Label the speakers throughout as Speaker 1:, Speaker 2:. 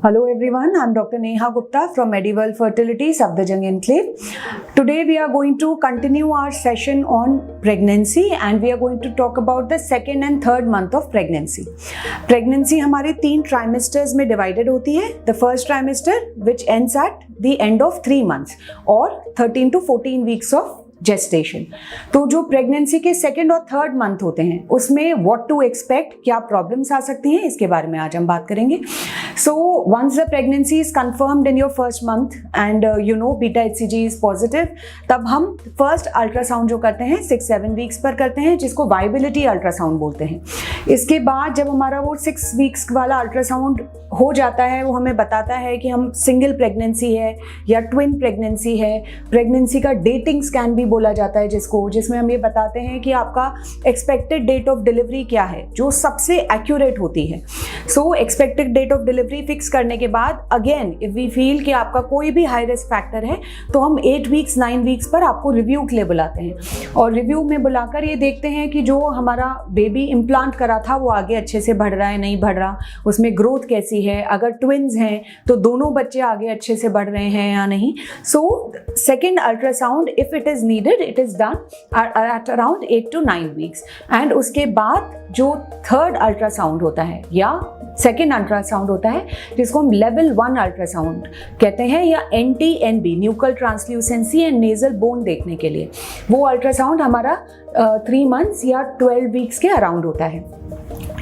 Speaker 1: Hello everyone, I'm Dr. Neha Gupta from Mediworld Fertility, Safdarjung Enclave. Today we are going to continue our session on pregnancy and we are going to talk about the second and third month of pregnancy. Pregnancy हमारे 3 trimesters में divided होती है. The first trimester which ends at the end of 3 months or 13 to 14 weeks of gestation. तो जो pregnancy के second और third month होते हैं उसमें व्हाट टू एक्सपेक्ट, क्या प्रॉब्लम्स आ सकती हैं, इसके बारे में आज हम बात करेंगे. So once the pregnancy is confirmed in your first month and you know beta HCG is positive, तब हम फर्स्ट अल्ट्रासाउंड जो करते हैं 6-7 वीक्स पर करते हैं, जिसको वाइबिलिटी अल्ट्रासाउंड बोलते हैं. इसके बाद जब हमारा वो 6 वीक्स वाला अल्ट्रासाउंड हो जाता है, वो हमें बताता है कि हम सिंगल प्रेगनेंसी है या ट्विन प्रेगनेंसी है. प्रेगनेंसी का डेटिंग स्कैन भी बोला जाता है जिसमें हम ये बताते हैं कि आपका एक्सपेक्टेड डेट ऑफ डिलीवरी क्या है, जो सबसे एक्यूरेट होती है. So expected date of delivery fix करने के बाद अगेन इफ वी फील कि आपका कोई भी हाई रिस्क फैक्टर है तो हम 8 वीक्स 9 वीक्स पर आपको रिव्यू के लिए बुलाते हैं और रिव्यू में बुलाकर ये देखते हैं कि जो हमारा बेबी इम्प्लांट करा था वो आगे अच्छे से बढ़ रहा है, नहीं बढ़ रहा, उसमें ग्रोथ कैसी है, अगर ट्विन्स हैं तो दोनों बच्चे आगे अच्छे से बढ़ रहे हैं या नहीं. So second ultrasound if it is needed it is done at around 8 to 9 weeks. and उसके बाद जो थर्ड अल्ट्रासाउंड होता है या सेकेंड अल्ट्रासाउंड होता है जिसको हम लेवल 1 अल्ट्रासाउंड कहते हैं या NT-NB nuchal translucency and nasal bone देखने के लिए, वो अल्ट्रासाउंड हमारा 3 मंथ्स या 12 वीक्स के अराउंड होता है.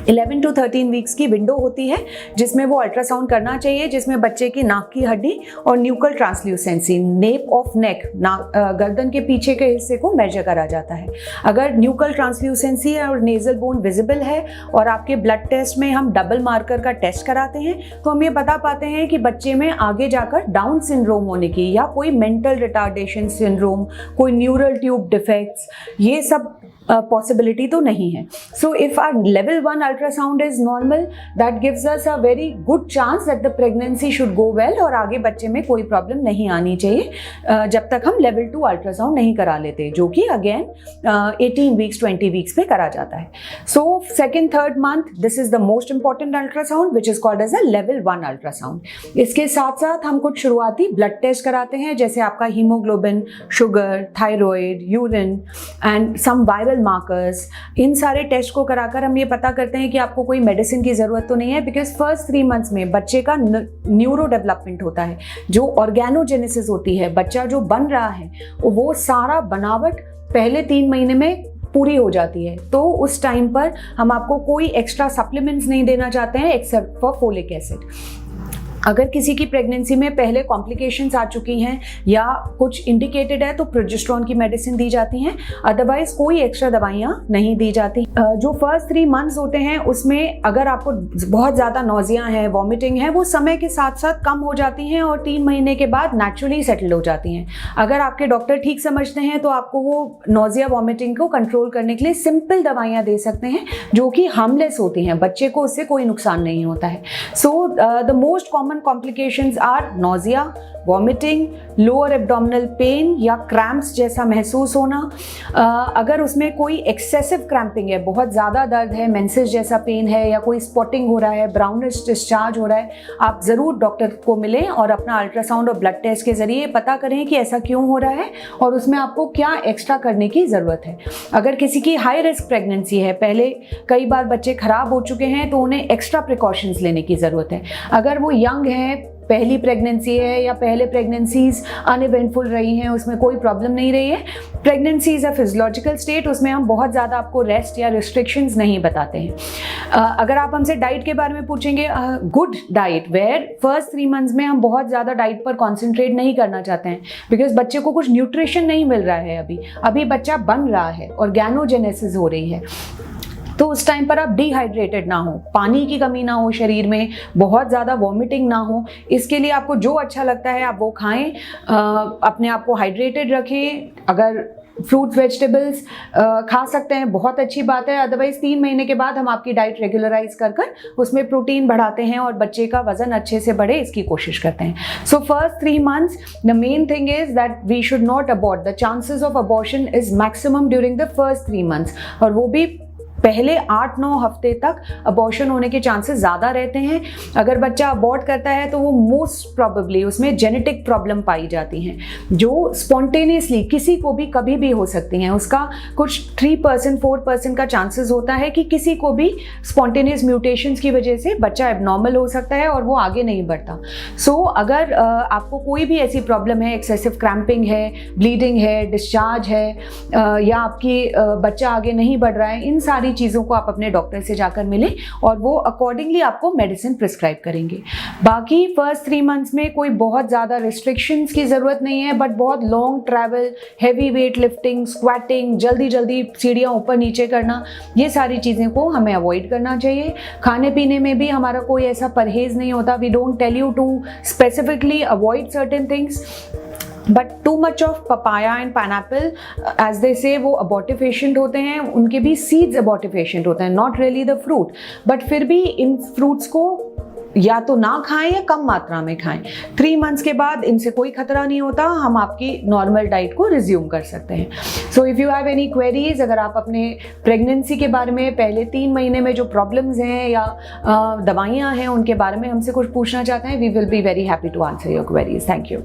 Speaker 1: 11 to 13 वीक्स की विंडो होती है जिसमें वो अल्ट्रासाउंड करना चाहिए, जिसमें बच्चे की नाक की हड्डी और न्यूकल ट्रांसल्यूसेंसी नेप ऑफ नेक गर्दन के पीछे के हिस्से को मेजर करा जाता है. अगर न्यूकल ट्रांसल्यूसेंसी और नेजल बोन विजिबल है और आपके ब्लड टेस्ट में हम डबल मार्कर का टेस्ट कराते हैं तो हम ये बता पाते हैं कि बच्चे में आगे जाकर डाउन सिंड्रोम होने की या कोई मेंटल रिटार्डेशन सिंड्रोम, कोई न्यूरल ट्यूब डिफेक्ट्स, ये सब पॉसिबिलिटी तो नहीं है. So if our level 1 ultrasound is normal, that gives us a very good chance that the pregnancy should go well और आगे बच्चे में कोई प्रॉब्लम नहीं आनी चाहिए जब तक हम लेवल 2 अल्ट्रासाउंड नहीं करा लेते, जो कि अगेन 18 वीक्स 20 वीक्स पे करा जाता है. So second third month this is the most important ultrasound which is called as a level 1 ultrasound. इसके साथ साथ हम कुछ शुरुआती ब्लड टेस्ट कराते हैं, जैसे आपका haemoglobin, sugar, thyroid, urine and some viral markers. इन सारे टेस्ट को कराकर हम ये पता करते हैं कि आपको कोई मेडिसिन की जरूरत तो नहीं है, बिकॉज फर्स्ट 3 मंथ्स में बच्चे का न्यूरो डेवलपमेंट होता है, जो ऑर्गेनोजेनेसिस होती है, बच्चा जो बन रहा है वो सारा बनावट पहले 3 महीने में पूरी हो जाती है. तो उस टाइम पर हम आपको कोई एक्स्ट्रा सप्लीमेंट्स नहीं देना चाहते हैं एक्सेप्ट फॉर फोलिक एसिड. अगर किसी की प्रेगनेंसी में पहले कॉम्प्लिकेशंस आ चुकी हैं या कुछ इंडिकेटेड है तो प्रोजेस्टेरोन की मेडिसिन दी जाती हैं, अदरवाइज कोई एक्स्ट्रा दवाइयाँ नहीं दी जाती. जो फर्स्ट 3 मंथ्स होते हैं उसमें अगर आपको बहुत ज़्यादा नोजिया है, वॉमिटिंग है, वो समय के साथ साथ कम हो जाती हैं और 3 महीने के बाद नेचुरली सेटल हो जाती हैं. अगर आपके डॉक्टर ठीक समझते हैं तो आपको वो नोजिया वॉमिटिंग को कंट्रोल करने के लिए सिंपल दवाइयाँ दे सकते हैं जो कि हार्मलेस होती हैं, बच्चे को उससे कोई नुकसान नहीं होता है. So the most common complications are nausea, vomiting, lower abdominal pain या क्रैम्प्स जैसा महसूस होना. अगर उसमें कोई एक्सेसिव क्रैम्पिंग है, बहुत ज़्यादा दर्द है, मेंसेस जैसा पेन है या कोई स्पॉटिंग हो रहा है, ब्राउनिश डिस्चार्ज हो रहा है, आप ज़रूर डॉक्टर को मिलें और अपना अल्ट्रासाउंड और ब्लड टेस्ट के ज़रिए पता करें कि ऐसा क्यों हो रहा है और उसमें आपको क्या एक्स्ट्रा करने की ज़रूरत है. अगर किसी की हाई रिस्क प्रेगनेंसी है, पहले कई बार बच्चे ख़राब हो चुके हैं, तो उन्हें एक्स्ट्रा प्रिकॉशंस लेने की ज़रूरत है. अगर वो यंग है, पहली प्रेगनेंसी है या पहले प्रेगनेंसीज अनइवेंटफुल रही हैं, उसमें कोई प्रॉब्लम नहीं रही है, pregnancy is a physiological state, उसमें हम बहुत ज़्यादा आपको रेस्ट या रिस्ट्रिक्शंस नहीं बताते हैं. अगर आप हमसे डाइट के बारे में पूछेंगे, good diet where first 3 months में हम बहुत ज़्यादा डाइट पर कॉन्सेंट्रेट नहीं करना चाहते हैं, बिकॉज बच्चे को कुछ न्यूट्रिशन नहीं मिल रहा है, अभी बच्चा बन रहा है, ऑर्गेनोजेनेसिस हो रही है. तो उस टाइम पर आप डिहाइड्रेटेड ना हो, पानी की कमी ना हो शरीर में, बहुत ज़्यादा वॉमिटिंग ना हो, इसके लिए आपको जो अच्छा लगता है आप वो खाएं, अपने आप को हाइड्रेटेड रखें. अगर फ्रूट्स वेजिटेबल्स खा सकते हैं, बहुत अच्छी बात है, अदरवाइज 3 महीने के बाद हम आपकी डाइट रेगुलराइज कर उसमें प्रोटीन बढ़ाते हैं और बच्चे का वजन अच्छे से बढ़े इसकी कोशिश करते हैं. So first 3 months the main thing is that we should not abort. The chances of abortion is maximum during the first 3 months, और वो भी पहले 8-9 हफ्ते तक अबॉर्शन होने के चांसेस ज़्यादा रहते हैं। अगर बच्चा अबॉर्ट करता है तो वो मोस्ट प्रॉबेबली उसमें जेनेटिक प्रॉब्लम पाई जाती हैं जो स्पॉन्टेनियसली किसी को भी कभी भी हो सकती हैं। उसका कुछ 3% 4% का चांसेस होता है कि किसी को भी स्पॉन्टेनियस म्यूटेशंस की वजह से बच्चा एबनॉर्मल हो सकता है और वो आगे नहीं बढ़ता। सो अगर आपको कोई भी ऐसी प्रॉब्लम है, एक्सेसिव क्रैम्पिंग है, ब्लीडिंग है, डिस्चार्ज है या आपकी बच्चा आगे नहीं बढ़ रहा है, इन सारी चीज़ों को आप अपने डॉक्टर से जाकर मिलें और वो अकॉर्डिंगली आपको मेडिसिन प्रिस्क्राइब करेंगे। बाकी फर्स्ट 3 मंथ्स में कोई बहुत ज़्यादा रिस्ट्रिक्शंस की ज़रूरत नहीं है, बट बहुत long travel, heavy weight lifting, squatting, जल्दी जल्दी सीढ़ियाँ ऊपर नीचे करना, ये सारी चीज़ें को हमें अवॉइड करना चाहिए। खाने पीने में भी हमारा कोई ऐसा परहेज़ नहीं होता। We don't tell you to specifically avoid certain things, but too much of papaya and pineapple as they say वो अबॉर्टिफेशेंट होते हैं, उनके भी सीड्स अबॉर्टिफेशेंट होते हैं, not really the fruit. But फिर भी इन फ्रूट्स को या तो ना खाएं या कम मात्रा में खाएं। 3 मंथ्स के बाद इनसे कोई खतरा नहीं होता, हम आपकी नॉर्मल डाइट को रिज्यूम कर सकते हैं। So if you have any queries, अगर आप अपने प्रेगनेंसी के बारे में, पहले 3 महीने में जो प्रॉब्लम्स हैं या दवाइयाँ हैं उनके बारे में हमसे कुछ पूछना चाहते हैं, we will be very happy to answer your queries. Thank you.